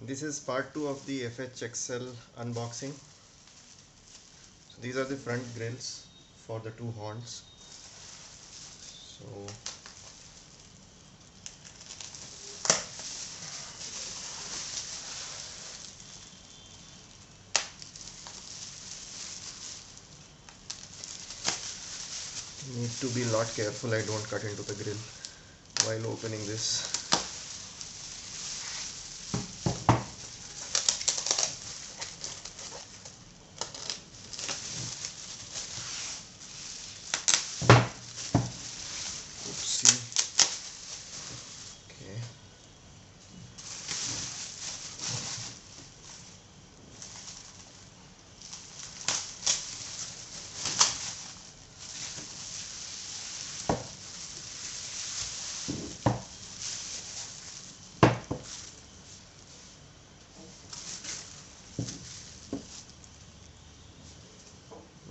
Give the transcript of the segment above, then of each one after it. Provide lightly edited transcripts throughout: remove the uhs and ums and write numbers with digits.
This is part 2 of the FHXL unboxing. So these are the front grills for the two horns. So need to be a lot careful I don't cut into the grill while opening this. Oopsie. Okay.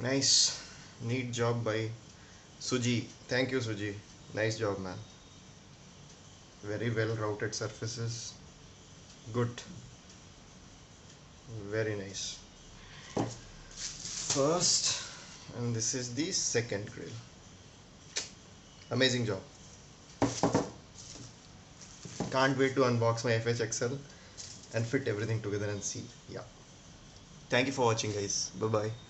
Nice, neat job by Suji. Thank you, Suji. Nice job, man. Very well routed surfaces. Good. Very nice. First, and this is the second grill. Amazing job. Can't wait to unbox my FHXL and fit everything together and see. Yeah. Thank you for watching, guys. Bye bye.